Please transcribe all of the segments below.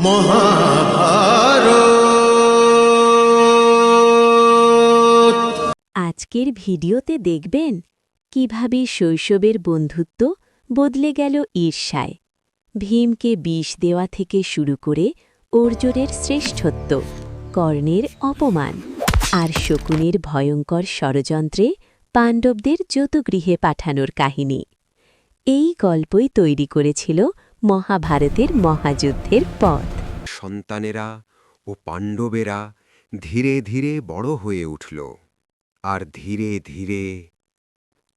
মহাভারত। আজকের ভিডিওতে দেখবেন কিভাবে শৈশবের বন্ধুত্ব বদলে গেল ঈর্ষায়, ভীমকে বিষ দেওয়া থেকে শুরু করে অর্জুনের শ্রেষ্ঠত্ব, কর্ণের অপমান আর শকুনের ভয়ঙ্কর ষড়যন্ত্রে পাণ্ডবদের যতগৃহে পাঠানোর কাহিনী। এই গল্পই তৈরি করেছিল মহাভারতের মহাযুদ্ধের পথ। সন্তানেরা ও পাণ্ডবেরা ধীরে ধীরে বড় হয়ে উঠল, আর ধীরে ধীরে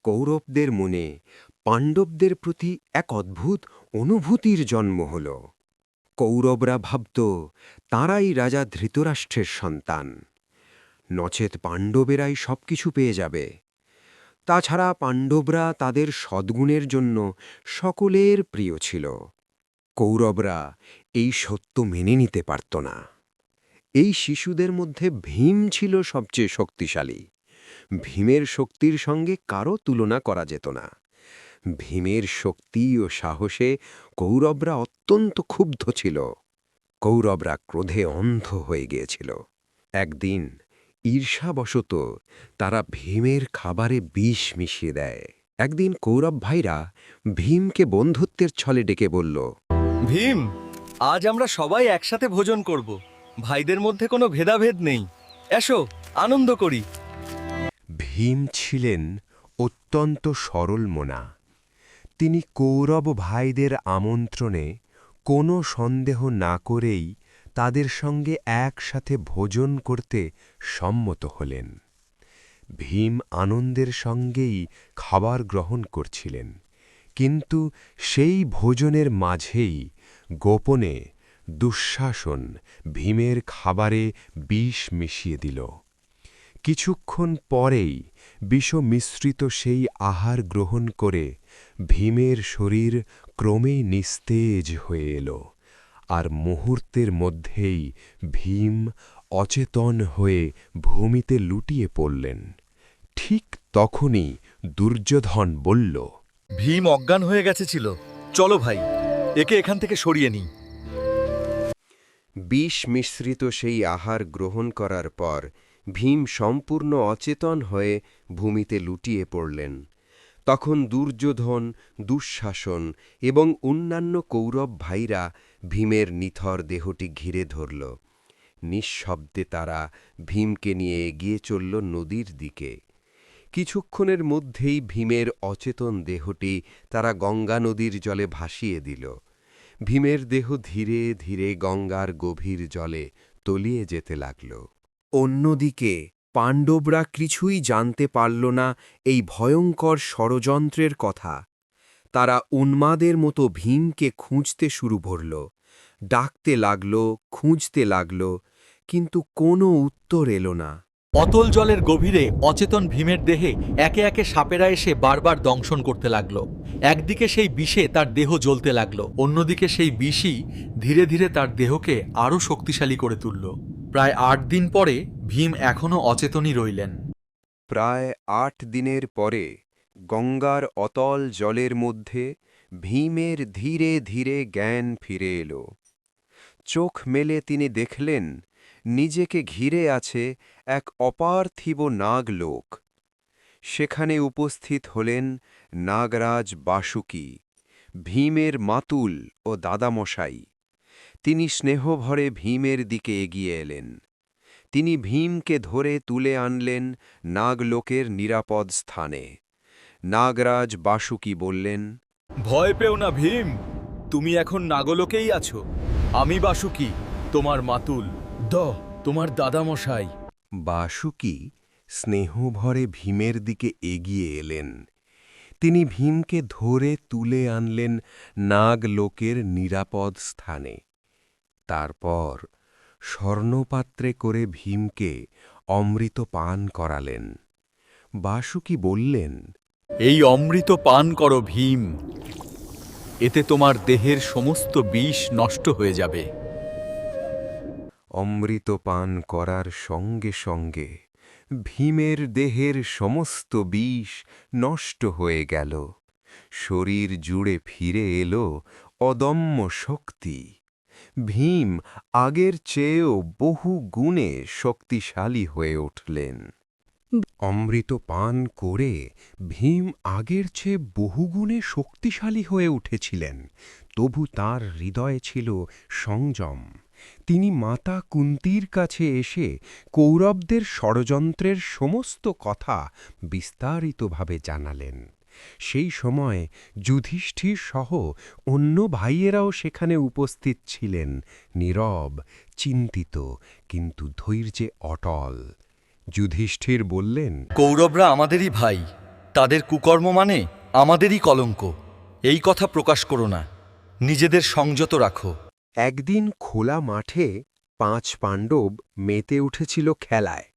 কৌরবদের মনে পাণ্ডবদের প্রতি এক অদ্ভুত অনুভূতির জন্ম হল। কৌরবরা ভাবত তাঁরাই রাজা ধৃতরাষ্ট্রের সন্তান, নচেত পাণ্ডবেরাই সবকিছু পেয়ে যাবে। তাছাড়া পাণ্ডবরা তাদের সদ্গুণের জন্য সকলের প্রিয় ছিল। কৌরবরা এই সত্য মেনে নিতে পারত না। এই শিশুদের মধ্যে ভীম ছিল সবচেয়ে শক্তিশালী। ভীমের শক্তির সঙ্গে কারও তুলনা করা যেত না। ভীমের শক্তি ও সাহসে কৌরবরা অত্যন্ত ক্ষুব্ধ ছিল। কৌরবরা ক্রোধে অন্ধ হয়ে গিয়েছিল। একদিন ঈর্ষাবশত তারা ভীমের খাবারে বিষ মিশিয়ে দেয়। একদিন কৌরব ভাইরা ভীমকে বন্ধুত্বের ছলে ডেকে বলল, ভীম, আজ আমরা সবাই একসাথে ভোজন করব। ভাইদের মধ্যে কোনো ভেদাভেদ নেই, এসো আনন্দ করি। ভীম ছিলেন অত্যন্ত সরল মনা। তিনি কৌরব ভাইদের আমন্ত্রণে কোনো সন্দেহ না করেই তাদের সঙ্গে একসাথে ভোজন করতে সম্মত হলেন। ভীম আনন্দের সঙ্গেই খাবার গ্রহণ করছিলেন, কিন্তু সেই ভোজনের মাঝেই গোপনে দুঃশাসন ভীমের খাবারে বিষ মিশিয়ে দিল। কিছুক্ষণ পরেই বিষমিশ্রিত সেই আহার গ্রহণ করে ভীমের শরীর ক্রমেই নিস্তেজ হয়ে এল, আর মুহূর্তের মধ্যেই ভীম অচেতন হয়ে ভূমিতে লুটিয়ে পড়লেন। ঠিক তখনই দুর্যোধন বলল, ভীম অজ্ঞান হয়ে গেছে ছিল, চলো ভাই, একে এখান থেকে সরিয়ে নিই। বিষ মিশ্রিত সেই আহার গ্রহণ করার পর ভীম সম্পূর্ণ অচেতন হয়ে ভূমিতে লুটিয়ে পড়লেন। তখন দুর্যোধন, দুঃশাসন এবং অন্যান্য কৌরব ভাইরা ভীমের নিথর দেহটি ঘিরে ধরল। নিঃশব্দে তারা ভীমকে নিয়ে এগিয়ে চলল নদীর দিকে। কিছুক্ষণের মধ্যেই ভীমের অচেতন দেহটি তারা গঙ্গা নদীর জলে ভাসিয়ে দিল। ভীমের দেহ ধীরে ধীরে গঙ্গার গভীর জলে তলিয়ে যেতে লাগল। অন্যদিকে পাণ্ডবরা কিছুই জানতে পারল না এই ভয়ঙ্কর ষড়যন্ত্রের কথা। তারা উন্মাদের মতো ভীমকে খুঁজতে শুরু করল, ডাকতে লাগল, খুঁজতে লাগল, কিন্তু কোনো উত্তর এলো না। অতল জলের গভীরে অচেতন ভীমের দেহে একে একে সাপেরা এসে বারবার দংশন করতে লাগলো। একদিকে সেই বিষে তার দেহ জ্বলতে লাগলো, অন্যদিকে সেই বিষই ধীরে ধীরে তার দেহকে আরও শক্তিশালী করে তুলল। প্রায় ৮ দিন পরে ভীম এখনও অচেতনই রইলেন। প্রায় ৮ দিনের পরে গঙ্গার অতল জলের মধ্যে ভীমের ধীরে ধীরে জ্ঞান ফিরে এল। চোখ মেলে তিনি দেখলেন নিজেকে ঘিরে আছে এক অপার্থিব নাগলোক। সেখানে উপস্থিত হলেন নাগরাজ বাসুকী, ভীমের মাতুল ও দাদামশাই। তিনি স্নেহভরে ভীমের দিকে এগিয়ে এলেন। তিনি ভীমকে ধরে তুলে আনলেন নাগলোকের নিরাপদ স্থানে। নাগরাজ বাসুকী বললেন, ভয় পেও না ভীম, তুমি এখন নাগলোকেই আছো। আমি বাসুকী, তোমার মাতুল, তোমার দাদামশাই। বাসুকী স্নেহভরে ভীমের দিকে এগিয়ে এলেন। তিনি ভীমকে ধরে তুলে আনলেন নাগলোকের নিরাপদ স্থানে। তারপর স্বর্ণপাত্রে করে ভীমকে অমৃত পান করালেন। বাসুকী বললেন, এই অমৃত পান করো ভীম, এতে তোমার দেহের সমস্ত বিষ নষ্ট হয়ে যাবে। অমৃত পান করার সঙ্গে সঙ্গে ভীমের দেহের সমস্ত বিষ নষ্ট হয়ে গেল। শরীর জুড়ে ফিরে এলো অদম্য শক্তি। ভীম আগের চেয়েও বহু গুণে শক্তিশালী হয়ে উঠলেন। অমৃত পান করে ভীম আগের চেয়ে বহুগুণে শক্তিশালী হয়ে উঠেছিলেন, তবু তার হৃদয়ে ছিল সংযম। তিনি মাতা কুন্তির কাছে এসে কৌরবদের ষড়যন্ত্রের সমস্ত কথা বিস্তারিতভাবে জানালেন। সেই সময় যুধিষ্ঠির সহ অন্য ভাইয়েরাও সেখানে উপস্থিত ছিলেন, নীরব, চিন্তিত, কিন্তু ধৈর্যে অটল। যুধিষ্ঠির বললেন, কৌরবরা আমাদেরই ভাই, তাদের কুকর্ম মানে আমাদেরই কলঙ্ক। এই কথা প্রকাশ করো না, নিজেদের সংযত রাখো। একদিন খোলা মাঠে 5 পাণ্ডব মেতে উঠেছিল খেলায়।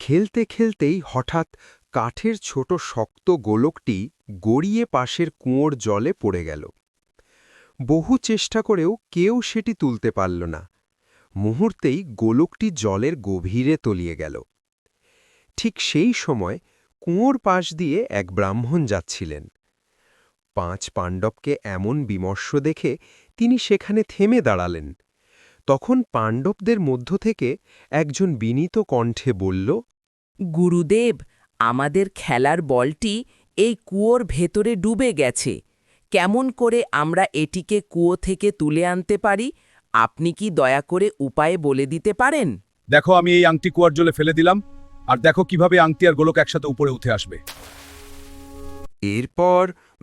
খেলতে খেলতেই হঠাৎ কাঠের ছোট শক্ত গোলকটি গড়িয়ে পাশের কুঁয়োর জলে পড়ে গেল। বহু চেষ্টা করেও কেউ সেটি তুলতে পারল না। মুহূর্তেই গোলকটি জলের গভীরে তলিয়ে গেল। ঠিক সেই সময় কুঁয়োর পাশ দিয়ে এক ব্রাহ্মণ যাচ্ছিলেন। 5 পাণ্ডবকে এমন বিমর্ষ দেখে তিনি সেখানে থেমে দাঁড়ালেন। তখন পাণ্ডবদের মধ্য থেকে একজন বিনীত কণ্ঠে বলল, গুরুদেব, আমাদের খেলার বলটি এই কুয়োর ভেতরে ডুবে গেছে। কেমন করে আমরা এটিকে কুয়ো থেকে তুলে আনতে পারি? আপনি কি দয়া করে উপায় বলে দিতে পারেন? দেখো, আমি এই আংটি কুয়ার জলে ফেলে দিলাম, আর দেখো কিভাবে আংটি আর গোলক একসাথে উপরে উঠে আসবে। এরপর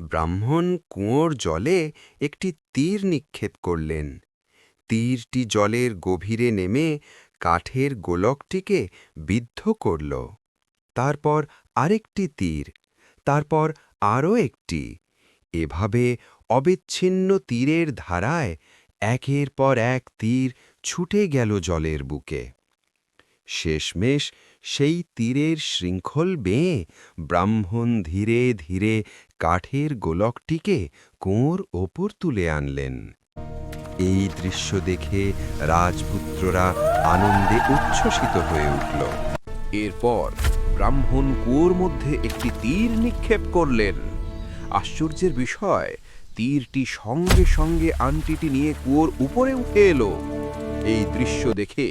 ব্রাহ্মণ কুঁয়োর জলে একটি তীর নিক্ষেপ করলেন। তীরটি জলের গভীরে নেমে কাঠের গোলকটিকে বিদ্ধ করল। তারপর আরেকটি তীর, তারপর আরও একটি। এভাবে অবিচ্ছিন্ন তীরের ধারায় একের পর এক তীর ছুটে গেল জলের বুকে। শেষমেশ সেই তীরের শৃঙ্খল বেয়ে ব্রাহ্মণ ধীরে ধীরে কাঠের গোলকটিকে কুঁয়োর ওপর তুলে আনলেন। এই দৃশ্য দেখে রাজপুত্ররা আনন্দে উচ্ছ্বসিত হয়ে উঠল। এরপর ব্রাহ্মণ কুয়োর মধ্যে একটি তীর নিক্ষেপ করলেন। আশ্চর্যের বিষয়, তীরটি সঙ্গে সঙ্গে আংটিটি নিয়ে কুয়োর উপরে উঠে এলো। এই দৃশ্য দেখে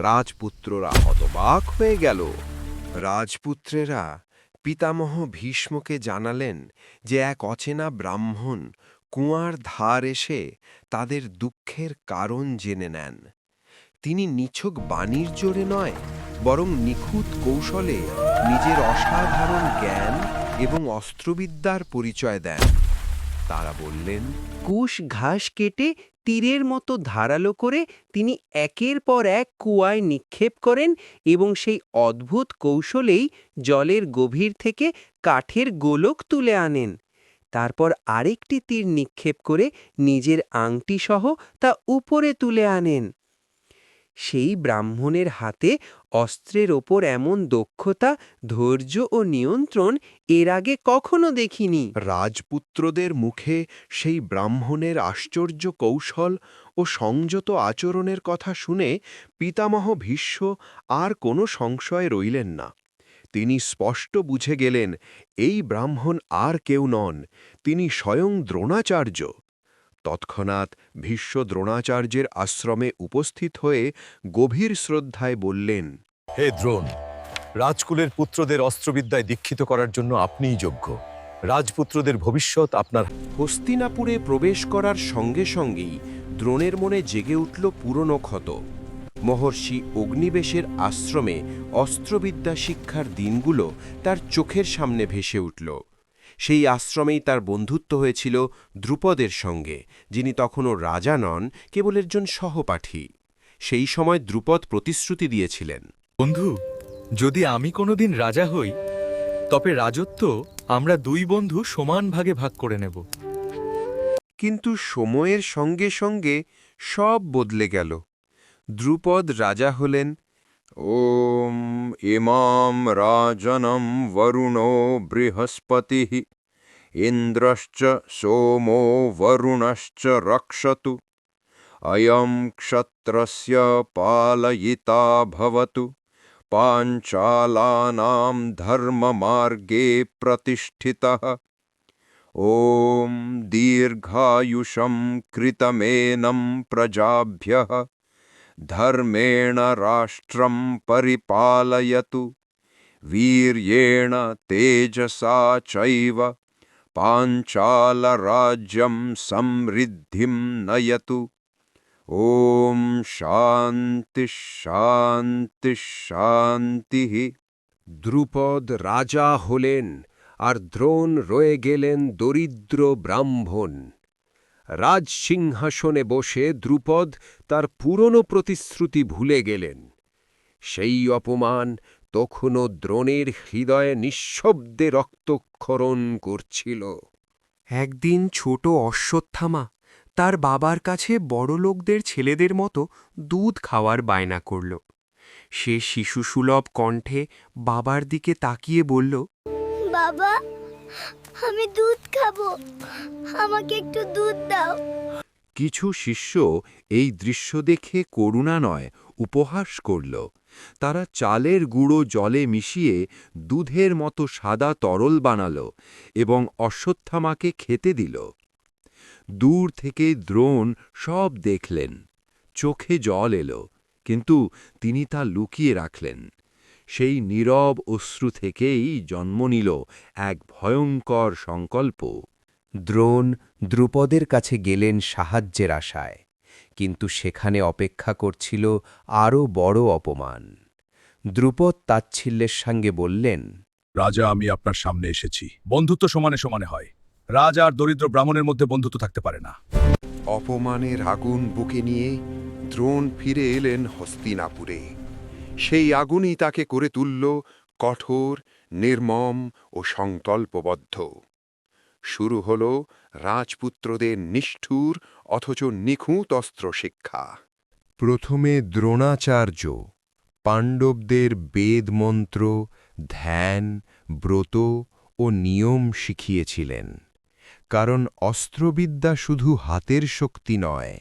রাজপুত্ররা হতবাক হয়ে গেল। রাজপুত্রেরা পিতামহ ভীষ্মকে জানালেন যে এক অচেনা ব্রাহ্মণ কুঁয়ার ধার এসে তাদের দুঃখের কারণ জেনে নেন। তিনি নিছক বাণীর জোরে নয়, বরং নিখুঁত কৌশলে নিজের অসাধারণ জ্ঞান এবং অস্ত্রবিদ্যার পরিচয় দেন। তারা বললেন, কুশ ঘাস কেটে তীরের মতো ধারালো করে তিনি একের পর এক কুয়ায় নিক্ষেপ করেন এবং সেই অদ্ভুত কৌশলেই জলের গভীর থেকে কাঠের গোলক তুলে আনেন। তারপর আরেকটি তীর নিক্ষেপ করে নিজের আংটি সহ তা উপরে তুলে আনেন। সেই ব্রাহ্মণের হাতে অস্ত্রের ওপর এমন দক্ষতা, ধৈর্য ও নিয়ন্ত্রণ এর আগে কখনো দেখিনি। রাজপুত্রদের মুখে সেই ব্রাহ্মণের আশ্চর্য কৌশল ও সংযত আচরণের কথা শুনে পিতামহ ভীষ্ম আর কোনো সংশয় রইলেন না। তিনি স্পষ্ট বুঝে গেলেন, এই ব্রাহ্মণ আর কেউ নন, তিনি স্বয়ং দ্রোণাচার্য। তৎক্ষণাৎ ভীষ্ম দ্রোণাচার্যের আশ্রমে উপস্থিত হয়ে গভীর শ্রদ্ধায় বললেন, হে দ্রোণ, রাজকুলের পুত্রদের অস্ত্রবিদ্যায় দীক্ষিত করার জন্য আপনিই যোগ্য। রাজপুত্রদের ভবিষ্যৎ আপনার। হস্তিনাপুরে প্রবেশ করার সঙ্গে সঙ্গেই দ্রোণের মনে জেগে উঠল পুরনো ক্ষত। মহর্ষি অগ্নিবেশের আশ্রমে অস্ত্রবিদ্যা শিক্ষার দিনগুলো তার চোখের সামনে ভেসে উঠল। সেই আশ্রমেই তার বন্ধুত্ব হয়েছিল দ্রুপদের সঙ্গে, যিনি তখনও রাজা নন, কেবল একজন সহপাঠী। সেই সময় দ্রুপদ প্রতিশ্রুতি দিয়েছিলেন, বন্ধু, যদি আমি কোনোদিন রাজা হই, তবে রাজত্ব আমরা দুই বন্ধু সমান ভাগে ভাগ করে নেব। কিন্তু সময়ের সঙ্গে সঙ্গে সব বদলে গেল। দ্রুপদ রাজা হলেন। ওম ইমাম রাজনম বরুণো বৃহস্পতিঃ ইন্দ্রশ্চ সোমো বরুণশ্চ রক্ষতু অয়ং ক্ষত্রস্য পালয়িতা ভবতু পাঞ্চালানাম ধর্মমার্গে প্রতিষ্ঠিতঃ ॐ दीर्घायुषं कृतमेनं प्रजाभ्यः धर्मेण राष्ट्रं परिपालयतु वीर्येण तेजसा चैव पाञ्चालराज्यं समृद्धिं नयतु ॐ शान्ति शान्ति শান্তিः। দ্রুপদ রাজা হলেন আর দ্রোণ রয়ে গেলেন দরিদ্র ব্রাহ্মণ। রাজসিংহাসনে বসে দ্রুপদ তার পুরনো প্রতিশ্রুতি ভুলে গেলেন। সেই অপমান তখনও দ্রোণের হৃদয়ে নিঃশব্দে রক্তক্ষরণ করছিল। একদিন ছোট অশ্বত্থামা তার বাবার কাছে বড়লোকদের ছেলেদের মতো দুধ খাওয়ার বায়না করল। সে শিশুসুলভ কণ্ঠে বাবার দিকে তাকিয়ে বলল, বাবা, আমি দুধ খাবো, আমাকে একটু দুধ দাও। কিছু শিষ্য এই দৃশ্য দেখে করুণা নয় উপহাস করল। তারা চালের গুঁড়ো জলে মিশিয়ে দুধের মতো সাদা তরল বানাল এবং অশ্বত্থামাকে খেতে দিল। দূর থেকে দ্রোণ সব দেখলেন। চোখে জল এলো, কিন্তু তিনি তা লুকিয়ে রাখলেন। সেই নীরব অশ্রু থেকেই জন্ম নিল এক ভয়ঙ্কর সংকল্প। দ্রোণ দ্রুপদের কাছে গেলেন সাহায্যের আশায়, কিন্তু সেখানে অপেক্ষা করছিল আরও বড় অপমান। দ্রুপদ তাচ্ছিল্যের সঙ্গে বললেন, রাজা, আমি আপনার সামনে এসেছি। বন্ধুত্ব সমানে সমানে হয়। রাজা আর দরিদ্র ব্রাহ্মণের মধ্যে বন্ধুত্ব থাকতে পারে না। অপমানের আগুন বুকে নিয়ে দ্রোণ ফিরে এলেন হস্তিনাপুরে। সেই আগুনই তাকে করে তুলল কঠোর, নির্মম ও সংকল্পবদ্ধ। শুরু হল রাজপুত্রদের নিষ্ঠুর অথচ নিখুঁত অস্ত্র শিক্ষা। প্রথমে দ্রোণাচার্য পাণ্ডবদের বেদমন্ত্র, ধ্যান, ব্রত ও নিয়ম শিখিয়েছিলেন। কারণ অস্ত্রবিদ্যা শুধু হাতের শক্তি নয়,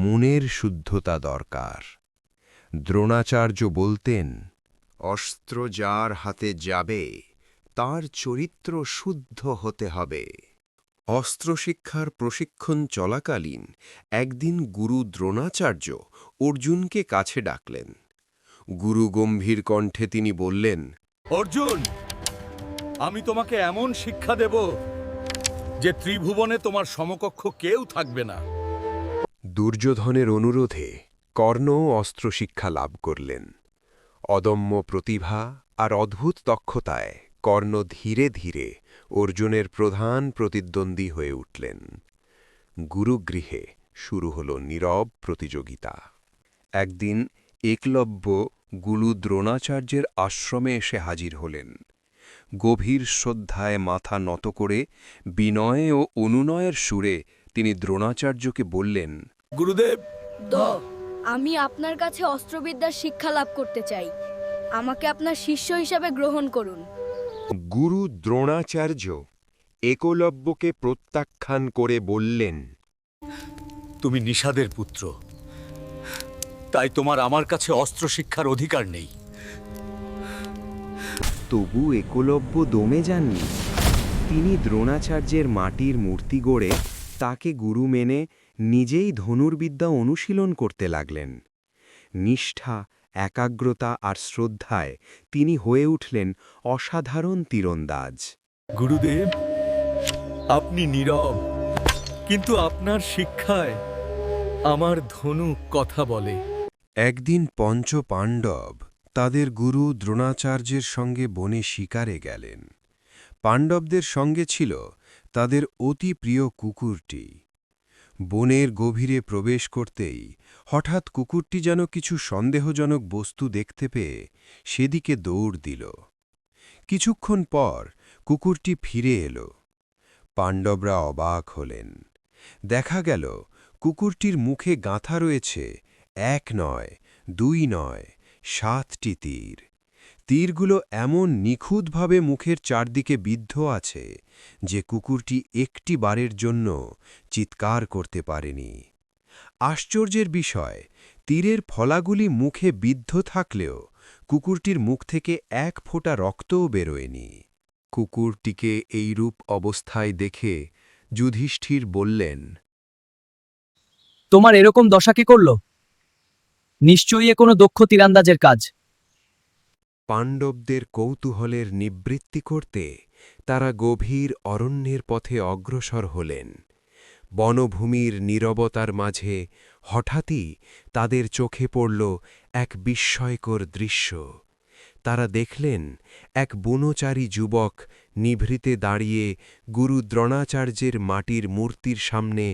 মনের শুদ্ধতা দরকার। দ্রোণাচার্য বলতেন, অস্ত্র যার হাতে যাবে তার চরিত্র শুদ্ধ হতে হবে। অস্ত্রশিক্ষার প্রশিক্ষণ চলাকালীন একদিন গুরু দ্রোণাচার্য অর্জুনকে কাছে ডাকলেন। গুরু গম্ভীর কণ্ঠে তিনি বললেন, অর্জুন, আমি তোমাকে এমন শিক্ষা দেব যে ত্রিভুবনে তোমার সমকক্ষ কেউ থাকবে না। দুর্যোধনের অনুরোধে কর্ণ অস্ত্রশিক্ষা লাভ করলেন। অদম্য প্রতিভা আর অদ্ভুত দক্ষতায় কর্ণ ধীরে ধীরে অর্জুনের প্রধান প্রতিদ্বন্দ্বী হয়ে উঠলেন। গুরুগৃহে শুরু হল নীরব প্রতিযোগিতা। একদিন একলব্য গুরু দ্রোণাচার্যের আশ্রমে এসে হাজির হলেন। গভীর শ্রদ্ধায় মাথা নত করে বিনয় ও অনুনয়ের সুরে তিনি দ্রোণাচার্যকে বললেন, গুরুদেব, আমি আপনার কাছে অস্ত্রবিদ্যার শিক্ষা লাভ করতে চাই। আমাকে আপনার শিষ্য হিসাবে গ্রহণ করুন। গুরু দ্রোণাচার্য একলব্যকে প্রত্যাখ্যান করে বললেন, তুমি নিষাদের পুত্র, তাই তোমার আমার কাছে অস্ত্র শিক্ষার অধিকার নেই। তবু একলব্য দমে যাননি। তিনি দ্রোণাচার্যের মাটির মূর্তি গড়ে তাকে গুরু মেনে নিজেই ধনুর্বিদ্যা অনুশীলন করতে লাগলেন। নিষ্ঠা, একাগ্রতা আর শ্রদ্ধায় তিনি হয়ে উঠলেন অসাধারণ তীরন্দাজ। গুরুদেব, আপনি নীরব, কিন্তু আপনার শিক্ষায় আমার ধনু কথা বলে। একদিন পঞ্চ পাণ্ডব তাদের গুরু দ্রোণাচার্যের সঙ্গে বনে শিকারে গেলেন। পাণ্ডবদের সঙ্গে ছিল তাদের অতি প্রিয় কুকুরটি। বনের গভীরে প্রবেশ করতেই হঠাৎ কুকুরটি যেন কিছু সন্দেহজনক বস্তু দেখতে পেয়ে সেদিকে দৌড় দিল। কিছুক্ষণ পর কুকুরটি ফিরে এলো। পাণ্ডবরা অবাক হলেন। দেখা গেল কুকুরটির মুখে গাঁথা রয়েছে 1 নয়, 2 নয়, 7টি তীর। তীরগুলো এমন নিখুঁতভাবে মুখের চারদিকে বিদ্ধ আছে যে কুকুরটি একটি বারের জন্য চিৎকার করতে পারেনি। আশ্চর্যের বিষয়, তীরের ফলাগুলি মুখে বিদ্ধ থাকলেও কুকুরটির মুখ থেকে 1 ফোঁটা রক্তও বেরোয়নি। কুকুরটিকে এইরূপ অবস্থায় দেখে যুধিষ্ঠির বললেন, তোমার এরকম দশা কে করল? নিশ্চয়ই এ কোনো দক্ষ তীরান্দাজের কাজ। পাণ্ডবদের কৌতূহলের নিবৃত্তি করতে তারা গভীর অরণ্যের পথে অগ্রসর হলেন। বনভূমির নীরবতার মাঝে হঠাৎই তাদের চোখে পড়ল এক বিস্ময়কর দৃশ্য। তারা দেখলেন এক বুনোচারী যুবক নিভৃতে দাঁড়িয়ে গুরু দ্রোণাচার্যের মাটির মূর্তির সামনে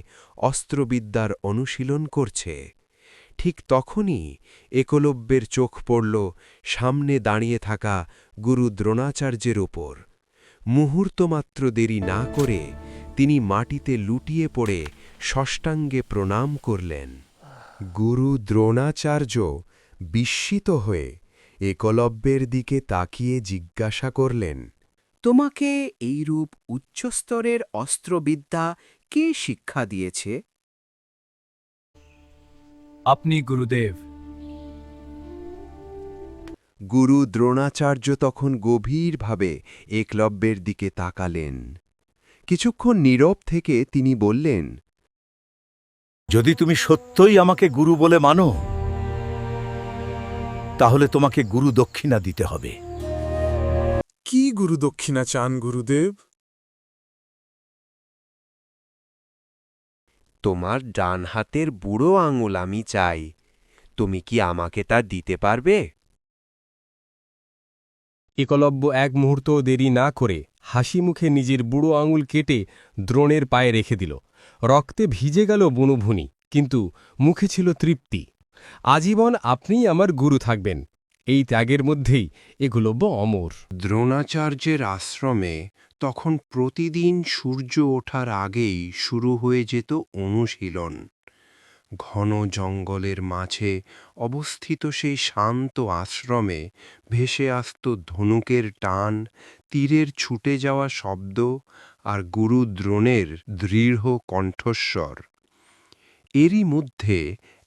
অস্ত্রবিদ্যার অনুশীলন করছে। ঠিক তখনই একলব্যের চোখ পড়ল সামনে দাঁড়িয়ে থাকা গুরু দ্রোণাচার্যের ওপর। মুহূর্তমাত্র দেরি না করে তিনি মাটিতে লুটিয়ে পড়ে ষষ্ঠাঙ্গে প্রণাম করলেন। গুরু দ্রোণাচার্য বিস্মিত হয়ে একলব্যের দিকে তাকিয়ে জিজ্ঞাসা করলেন, তোমাকে এইরূপ উচ্চস্তরের অস্ত্রবিদ্যা কে শিক্ষা দিয়েছে? আপনি গুরুদেব। গুরু দ্রোণাচার্য তখন গভীরভাবে একলব্যের দিকে তাকালেন। কিছুক্ষণ নীরব থেকে তিনি বললেন, যদি তুমি সত্যই আমাকে গুরু বলে মানো, তাহলে তোমাকে গুরু দক্ষিণা দিতে হবে। কি গুরু দক্ষিণা চান গুরুদেব? তোমার ডান হাতের বুড়ো আঙুল আমি চাই। তুমি কি আমাকে তা দিতে পারবে? একলব্য এক মুহূর্তও দেরি না করে হাসি মুখে নিজের বুড়ো আঙুল কেটে দ্রোণের পায়ে রেখে দিল। রক্তে ভিজে গেল বনভূমি, কিন্তু মুখে ছিল তৃপ্তি। আজীবন আপনিই আমার গুরু থাকবেন। এই ত্যাগের মধ্যেই একলব্য অমর। দ্রোণাচার্যের আশ্রমে তখন প্রতিদিন সূর্য ওঠার আগেই শুরু হয়ে যেত অনুশীলন। ঘন জঙ্গলের মাঝে অবস্থিত সেই শান্ত আশ্রমে ভেসে আসত ধনুকের টান, তীরের ছুটে যাওয়া শব্দ আর গুরু দ্রোণের দৃঢ় কণ্ঠস্বর। এরই মধ্যে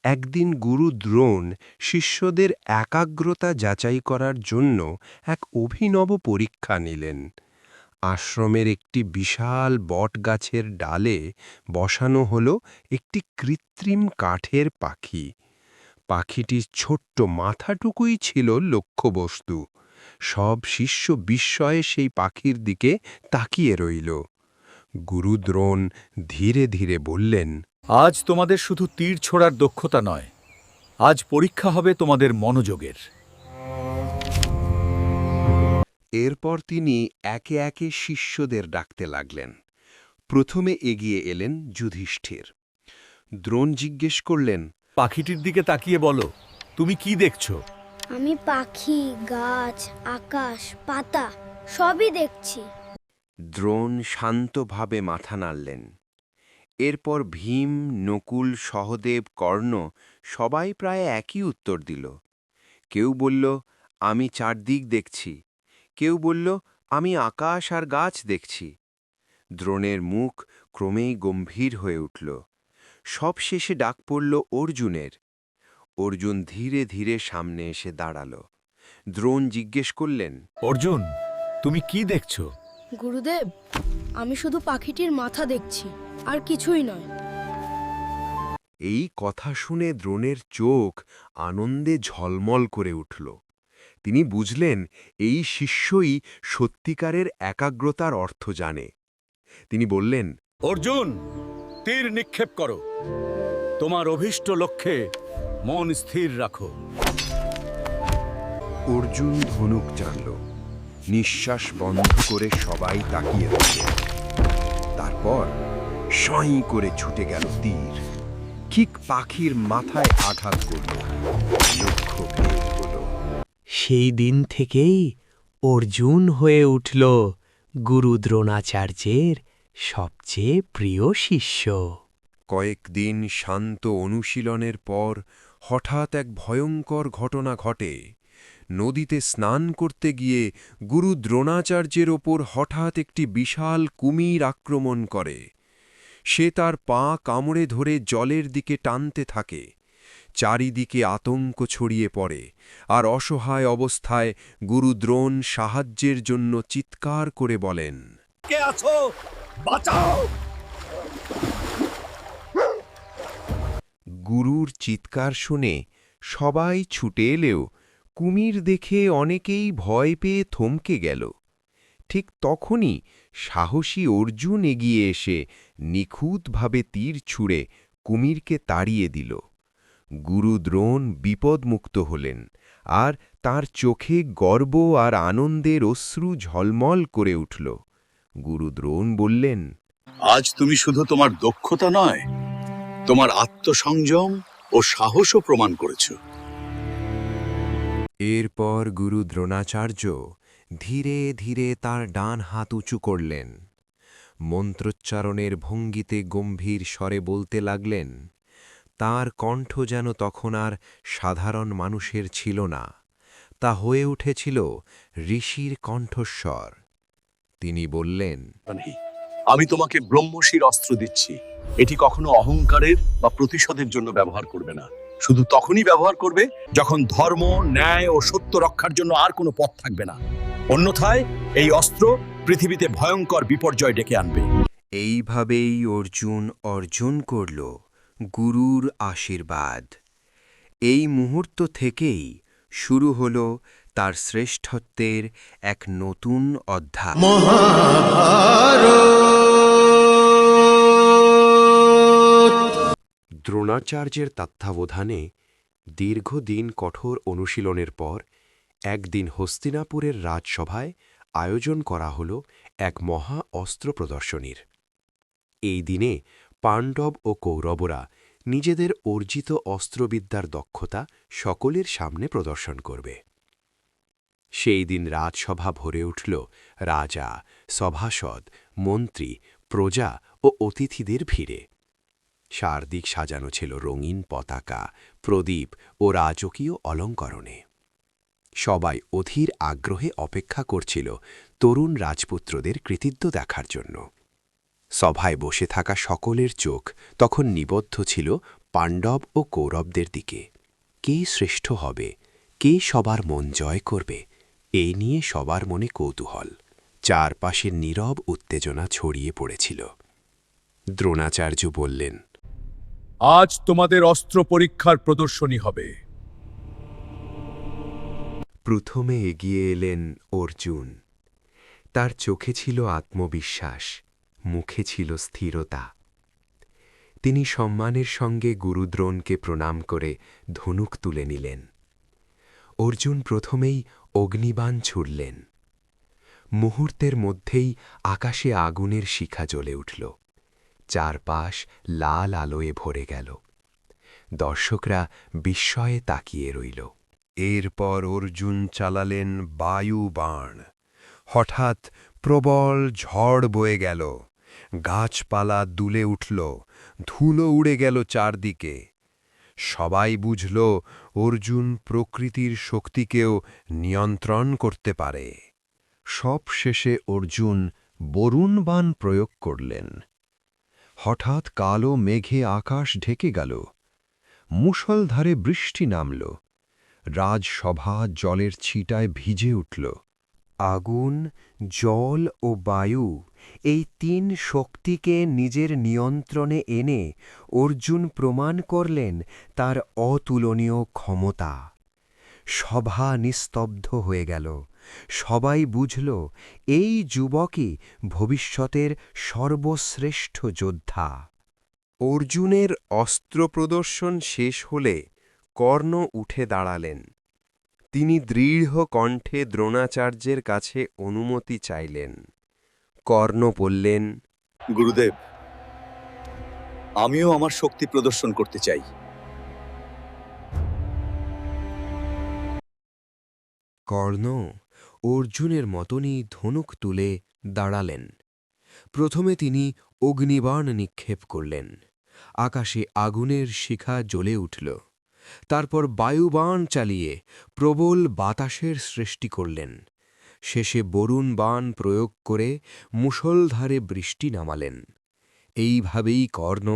একদিন গুরু দ্রোণ শিষ্যদের একাগ্রতা যাচাই করার জন্য এক অভিনব পরীক্ষা নিলেন। আশ্রমের একটি বিশাল বটগাছের ডালে বসানো হল একটি কৃত্রিম কাঠের পাখি। পাখিটির ছোট্ট মাথাটুকুই ছিল লক্ষ্যবস্তু। সব শিষ্য বিস্ময়ে সেই পাখির দিকে তাকিয়ে রইল। গুরু দ্রোণ ধীরে ধীরে বললেন, আজ তোমাদের শুধু তীর ছোড়ার দক্ষতা নয়, আজ পরীক্ষা হবে তোমাদের মনোযোগের। এরপর তিনি একে একে শিষ্যদের ডাকতে লাগলেন। প্রথমে এগিয়ে এলেন যুধিষ্ঠির। দ্রোণ জিজ্ঞেস করলেন, পাখিটির দিকে তাকিয়ে বলো, তুমি কি দেখছো? আমি পাখি, গাছ, আকাশ, পাতা সবই দেখছি। দ্রোণ শান্তভাবে মাথা নাড়লেন। এরপর ভীম, নকুল, সহদেব, কর্ণ সবাই প্রায় একই উত্তর দিল। কেউ বলল, আমি চারদিক দেখছি। কেউ বলল, আমি আকাশ আর গাছ দেখছি। দ্রোণের মুখ ক্রমেই গম্ভীর হয়ে উঠল। সবশেষে ডাক পড়ল অর্জুনের। অর্জুন ধীরে ধীরে সামনে এসে দাঁড়াল। দ্রোণ জিজ্ঞেস করলেন, অর্জুন, তুমি কি দেখছো? গুরুদেব, আমি শুধু পাখিটির মাথা দেখছি, আর কিছুই নয়। এই কথা শুনে দ্রোণের চোখ আনন্দে ঝলমল করে উঠল। তিনি বুঝলেন এই শিষ্যই সত্যিকারের একাগ্রতার অর্থ জানে। তিনি বললেন, অর্জুন, তীর নিক্ষেপ করো। তোমার অভীষ্ট লক্ষ্যে মন স্থির রাখো। অর্জুন ধনুক টানল। নিঃশ্বাস বন্ধ করে সবাই তাকিয়ে রইল। তারপর সাঁই করে ছুটে গেল তীর। ঠিক পাখির মাথায় আঘাত করল। লক্ষ্য ভেদ হল। সেই দিন থেকেই অর্জুন হয়ে উঠল গুরু দ্রোণাচার্যের সবচেয়ে প্রিয় শিষ্য। কয়েকদিন শান্ত অনুশীলনের পর হঠাৎ এক ভয়ঙ্কর ঘটনা ঘটে। নদীতে স্নান করতে গিয়ে গুরু দ্রোণাচার্যের ওপর হঠাৎ একটি বিশাল কুমির আক্রমণ করে। সে তার পা কামড়ে ধরে জলের দিকে টানতে থাকে। চারিদিকে আতঙ্ক ছড়িয়ে পড়ে আর অসহায় অবস্থায় গুরু দ্রোণ সাহায্যের জন্য চিৎকার করে বলেন, কে আছো বাঁচাও! গুরুর চিৎকার শুনে সবাই ছুটে এলেও কুমির দেখে অনেকেই ভয় পেয়ে থমকে গেল। ঠিক তখনই সাহসী অর্জুন এগিয়ে এসে নিখুঁতভাবে তীর ছুঁড়ে কুমিরকে তাড়িয়ে দিল। গুরু দ্রোণ বিপদমুক্ত হলেন, আর তার চোখে গর্ব আর আনন্দের অশ্রু ঝলমল করে উঠল। গুরু দ্রোণ বললেন, আজ তুমি শুধু তোমার দক্ষতা নয়, তোমার আত্মসংযম ও সাহসও প্রমাণ করেছ। এরপর গুরু দ্রোণাচার্য ধীরে ধীরে তার ডান হাত উঁচু করলেন। মন্ত্রোচ্চারণের ভঙ্গিতে গম্ভীর স্বরে বলতে লাগলেন। তার কণ্ঠ যেন তখন আর সাধারণ মানুষের ছিল না, তা হয়ে উঠেছিল ঋষির কণ্ঠস্বর। তিনি বললেন, আমি তোমাকে ব্রহ্মশির অস্ত্র দিচ্ছি। এটি কখনো অহংকারের বা প্রতিশোধের জন্য ব্যবহার করবে না। শুধু তখনই ব্যবহার করবে যখন ধর্ম, ন্যায় ও সত্য রক্ষার জন্য আর কোনো পথ থাকবে না। অন্যথায় এই অস্ত্র পৃথিবীতে ভয়ঙ্কর বিপর্যয় ডেকে আনবে। এইভাবেই অর্জুন অর্জন করল গুরুর আশীর্বাদ। এই মুহূর্ত থেকেই শুরু হল তার শ্রেষ্ঠত্বের এক নতুন অধ্যায়। দ্রোণাচার্যের তত্ত্বাবধানে দীর্ঘদিন কঠোর অনুশীলনের পর একদিন হস্তিনাপুরের রাজসভায় আয়োজন করা হল এক মহা অস্ত্র প্রদর্শনীর। এই দিনে পাণ্ডব ও কৌরবরা নিজেদের অর্জিত অস্ত্রবিদ্যার দক্ষতা সকলের সামনে প্রদর্শন করবে। সেই দিন রাজসভা ভরে উঠল রাজা, সভাসদ, মন্ত্রী, প্রজা ও অতিথিদের ভিড়ে। চারদিক সাজানো ছিল রঙিন পতাকা, প্রদীপ ও রাজকীয় অলঙ্করণে। সবাই অধীর আগ্রহে অপেক্ষা করছিল তরুণ রাজপুত্রদের কৃতিত্ব দেখার জন্য। সভায় বসে থাকা সকলের চোখ তখন নিবদ্ধ ছিল পাণ্ডব ও কৌরবদের দিকে। কে শ্রেষ্ঠ হবে, কে সবার মন জয় করবে, এই নিয়ে সবার মনে কৌতূহল। চারপাশে নীরব উত্তেজনা ছড়িয়ে পড়েছিল। দ্রোণাচার্য বললেন, আজ তোমাদের অস্ত্র পরীক্ষার প্রদর্শনী হবে। প্রথমে এগিয়ে এলেন অর্জুন। তার চোখে ছিল আত্মবিশ্বাস, মুখে ছিল স্থিরতা। তিনি সম্মানের সঙ্গে গুরুদ্রোণকে প্রণাম করে ধনুক তুলে নিলেন। অর্জুন প্রথমেই অগ্নিবাণ ছুড়লেন। মুহূর্তের মধ্যেই আকাশে আগুনের শিখা জ্বলে উঠল। চারপাশ লাল আলোয় ভরে গেল। দর্শকরা বিস্ময়ে তাকিয়ে রইল। এরপর অর্জুন চালালেন বায়ু বাণ। হঠাৎ প্রবল ঝড় বয়ে গেল। গাছপালা দুলে উঠল, ধুলো উড়ে গেল চারদিকে। সবাই বুঝল অর্জুন প্রকৃতির শক্তিকেও নিয়ন্ত্রণ করতে পারে। সব শেষে অর্জুন বরুণ বাণ প্রয়োগ করলেন। হঠাৎ কালো মেঘে আকাশ ঢেকে গেল। মুষলধারে বৃষ্টি নামল। রাজসভা জলের ছিটায় ভিজে উঠল। আগুন, জল ও বায়ু, এই তিন শক্তিকে নিজের নিয়ন্ত্রণে এনে অর্জুন প্রমাণ করলেন তার অতুলনীয় ক্ষমতা। সভা নিস্তব্ধ হয়ে গেল। সবাই বুঝল এই যুবকই ভবিষ্যতের সর্বশ্রেষ্ঠ যোদ্ধা। অর্জুনের অস্ত্র প্রদর্শন শেষ হলে কর্ণ উঠে দাঁড়ালেন। তিনি দৃঢ় কণ্ঠে দ্রোণাচার্যের কাছে অনুমতি চাইলেন। কর্ণ বললেন, গুরুদেব, আমিও আমার শক্তি প্রদর্শন করতে চাই। কর্ণ অর্জুনের মতনই ধনুক তুলে দাঁড়ালেন। প্রথমে তিনি অগ্নিবাণ নিক্ষেপ করলেন। আকাশে আগুনের শিখা জ্বলে উঠল। তারপর বায়ুবাণ চালিয়ে প্রবল বাতাসের সৃষ্টি করলেন। শেষে বরুণ বাণ প্রয়োগ করে মুষলধারে বৃষ্টি নামালেন। এইভাবেই কর্ণ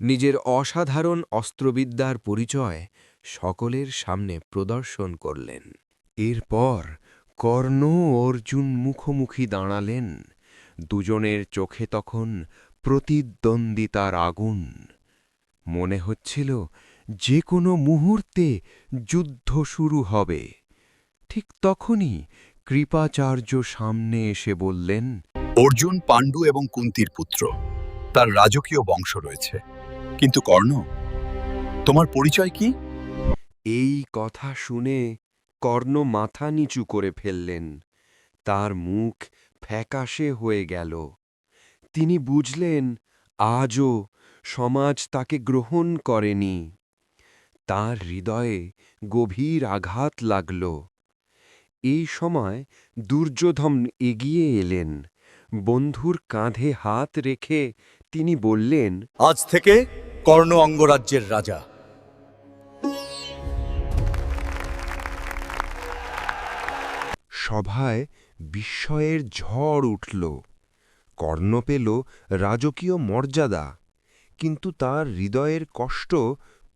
নিজের অসাধারণ অস্ত্রবিদ্যার পরিচয় সকলের সামনে প্রদর্শন করলেন। এরপর কর্ণ ও অর্জুন মুখোমুখি দাঁড়ালেন। দুজনের চোখে তখন প্রতিদ্বন্দ্বিতার আগুন। মনে হচ্ছিল যে কোনো মুহূর্তে যুদ্ধ শুরু হবে। ঠিক তখনই কৃপাচার্য সামনে এসে বললেন, অর্জুন পাণ্ডু এবং কুন্তির পুত্র, তার রাজকীয় বংশ রয়েছে। কিন্তু কর্ণ, তোমার পরিচয় কি? এই কথা শুনে কর্ণ মাথা নিচু করে ফেললেন। তার মুখ ফ্যাকাশে হয়ে গেল। তিনি বুঝলেন আজও সমাজ তাকে গ্রহণ করেনি। তার হৃদয়ে গভীর আঘাত লাগল। এই সময় দুর্যোধন এগিয়ে এলেন। বন্ধুর কাঁধে হাত রেখে তিনি বললেন, আজ থেকে কর্ণ অঙ্গরাজ্যের রাজা। সভায় বিস্ময়ের ঝড় উঠল। কর্ণ পেল রাজকীয় মর্যাদা, কিন্তু তার হৃদয়ের কষ্ট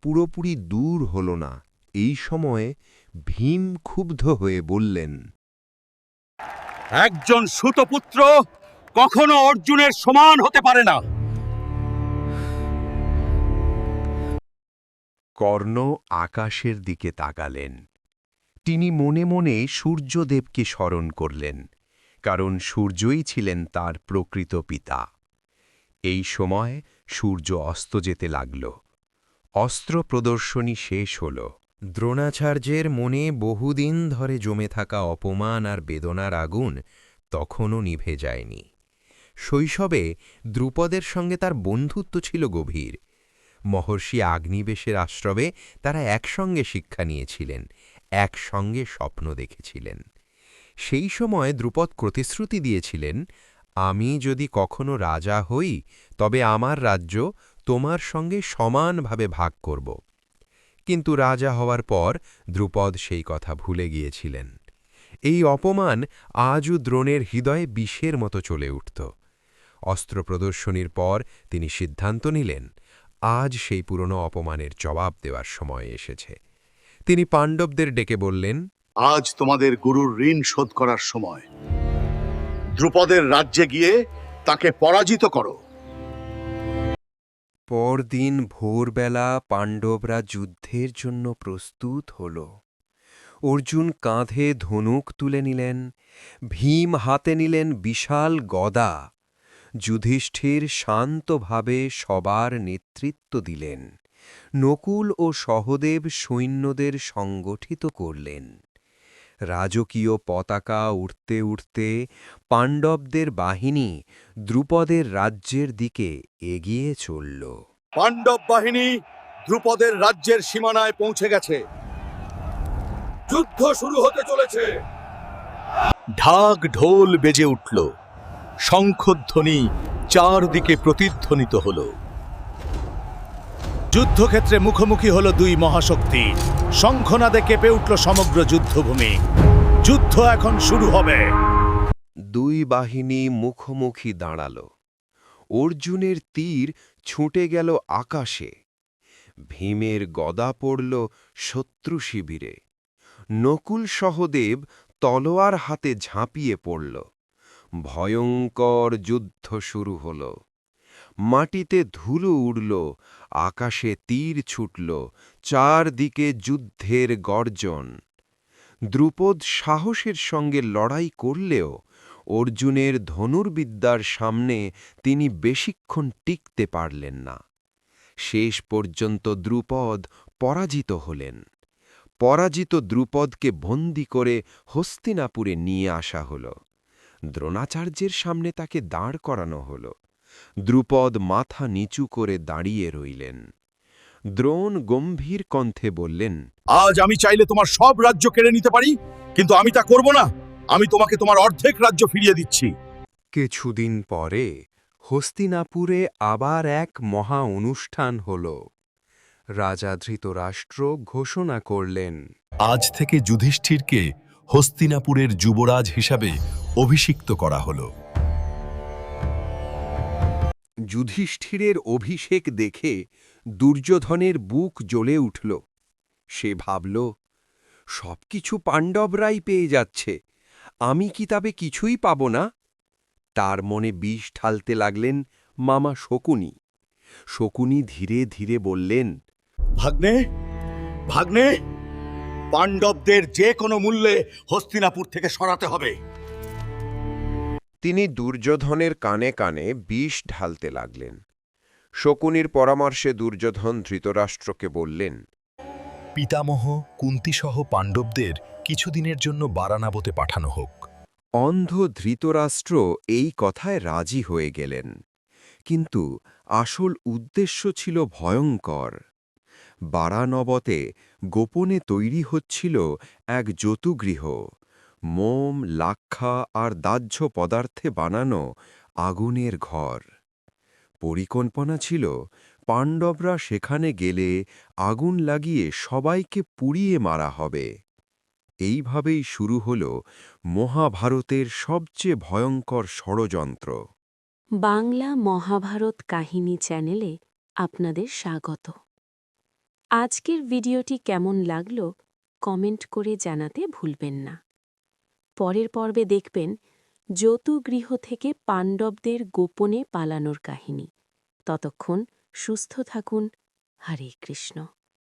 পুরোপুরি দূর হল না। এই সময়ে ভীম ক্ষুব্ধ হয়ে বললেন, একজন সুতপুত্র কখনো অর্জুনের সমান হতে পারে না। কর্ণ আকাশের দিকে তাকালেন। তিনি মনে মনে সূর্যদেবকে স্মরণ করলেন, কারণ সূর্যই ছিলেন তার প্রকৃত পিতা। এই সময় সূর্য অস্ত যেতে লাগল। অস্ত্র প্রদর্শনী শেষ হল। দ্রোণাচার্যের মনে বহুদিন ধরে জমে থাকা অপমান আর বেদনার আগুন তখনও নিভে যায়নি। শৈশবে দ্রুপদের সঙ্গে তার বন্ধুত্ব ছিল গভীর। মহর্ষি আগ্নিবেশের আশ্রমে তারা একসঙ্গে শিক্ষা নিয়েছিলেন, একসঙ্গে স্বপ্ন দেখেছিলেন। সেই সময় দ্রুপদ প্রতিশ্রুতি দিয়েছিলেন, আমি যদি কখনো রাজা হই তবে আমার রাজ্য তোমার সঙ্গে সমানভাবে ভাগ করব। কিন্তু রাজা হওয়ার পর দ্রুপদ সেই কথা ভুলে গিয়েছিলেন। এই অপমান আজও দ্রোণের হৃদয়ে বিষের মতো চলে উঠত। অস্ত্র প্রদর্শনীর পর তিনি সিদ্ধান্ত নিলেন, আজ সেই পুরনো অপমানের জবাব দেওয়ার সময় এসেছে। তিনি পাণ্ডবদের ডেকে বললেন, আজ তোমাদের গুরুর ঋণ শোধ করার সময়। দ্রুপদের রাজ্যে গিয়ে তাকে পরাজিত করো। পরদিন ভোরবেলা পাণ্ডবরা যুদ্ধের জন্য প্রস্তুত হল। অর্জুন কাঁধে ধনুক তুলে নিলেন, ভীম হাতে নিলেন বিশাল গদা। যুধিষ্ঠির শান্তভাবে সবার নেতৃত্ব দিলেন। নকুল ও সহদেব সৈন্যদের সংগঠিত করলেন। রাজকীয় পতাকা উড়তে উড়তে পাণ্ডবদের বাহিনী দ্রুপদের রাজ্যের দিকে এগিয়ে চলল। পাণ্ডব বাহিনী দ্রুপদের রাজ্যের সীমানায় পৌঁছে গেছে। যুদ্ধ শুরু হতে চলেছে। ঢাক ঢোল বেজে উঠল, শঙ্খধ্বনি চারদিকে প্রতিধ্বনিত হল। যুদ্ধক্ষেত্রে মুখোমুখি হলো দুই মহাশক্তি। শঙ্খনাদে কেঁপে উঠল সমগ্র যুদ্ধভূমি। যুদ্ধ এখন শুরু হবে। দুই বাহিনী মুখোমুখি দাঁড়াল। অর্জুনের তীর ছুটে গেল আকাশে। ভীমের গদা পড়ল শত্রু শিবিরে। নকুল সহদেব তলোয়ার হাতে ঝাঁপিয়ে পড়ল। ভয়ঙ্কর যুদ্ধ শুরু হল। মাটিতে ধুলো উড়ল, আকাশে তীর ছুটল, চারদিকে যুদ্ধের গর্জন। দ্রুপদ সাহসের সঙ্গে লড়াই করলেও অর্জুনের ধনুর্বিদ্যার সামনে তিনি বেশিক্ষণ টিকতে পারলেন না। শেষ পর্যন্ত দ্রুপদ পরাজিত হলেন। পরাজিত দ্রুপদকে বন্দী করে হস্তিনাপুরে নিয়ে আসা হল। দ্রোণাচার্যের সামনে তাকে দাঁড় করানো হল। দ্রুপদ মাথা নিচু করে দাঁড়িয়ে রইলেন। দ্রোণ গম্ভীর কণ্ঠে বললেন, আজ আমি চাইলে তোমার সব রাজ্য কেড়ে নিতে পারি, কিন্তু আমি তা করব না। আমি তোমাকে তোমার অর্ধেক রাজ্য ফিরিয়ে দিচ্ছি। কিছুদিন পরে হস্তিনাপুরে আবার এক মহা অনুষ্ঠান হল। রাজা ধৃতরাষ্ট্র ঘোষণা করলেন, আজ থেকে যুধিষ্ঠিরকে হস্তিনাপুরের যুবরাজ হিসাবে অভিষিক্ত করা হল। যুধিষ্ঠিরের অভিষেক দেখে দুর্যোধনের বুক জ্বলে উঠল। সে ভাবল, সবকিছু পাণ্ডবরাই পেয়ে যাচ্ছে, আমি কি তবে কিছুই পাব না? তার মনে বিষ ঢালতে লাগলেন মামা শকুনি। শকুনি ধীরে ধীরে বললেন, ভাগ্নে, ভাগ্নে, পাণ্ডবদের যে কোনো মূল্যে হস্তিনাপুর থেকে সরাতে হবে। তিনি দুর্যোধনের কানে কানে বিষ ঢালতে লাগলেন। শকুনির পরামর্শে দুর্যোধন ধৃতরাষ্ট্রকে বললেন, পিতামহ কুন্তিসহ পাণ্ডবদের কিছুদিনের জন্য বারানাবতে পাঠানো হোক। অন্ধ ধৃতরাষ্ট্র এই কথায় রাজি হয়ে গেলেন। কিন্তু আসল উদ্দেশ্য ছিল ভয়ঙ্কর। বারানবতে গোপনে তৈরি হচ্ছিল এক যতুগৃহ, মোম, লাক্ষা আর দাহ্য পদার্থে বানানো আগুনের ঘর। পরিকল্পনা ছিল পাণ্ডবরা সেখানে গেলে আগুন লাগিয়ে সবাইকে পুড়িয়ে মারা হবে। এইভাবেই শুরু হল মহাভারতের সবচেয়ে ভয়ঙ্কর ষড়যন্ত্র। বাংলা মহাভারত কাহিনী চ্যানেলে আপনাদের স্বাগত। আজকের ভিডিওটি কেমন লাগলো কমেন্ট করে জানাতে ভুলবেন না। পরের পর্বে দেখবেন যতুগৃহ থেকে পাণ্ডবদের গোপনে পালানোর কাহিনী। ততক্ষণ সুস্থ থাকুন। হরে কৃষ্ণ।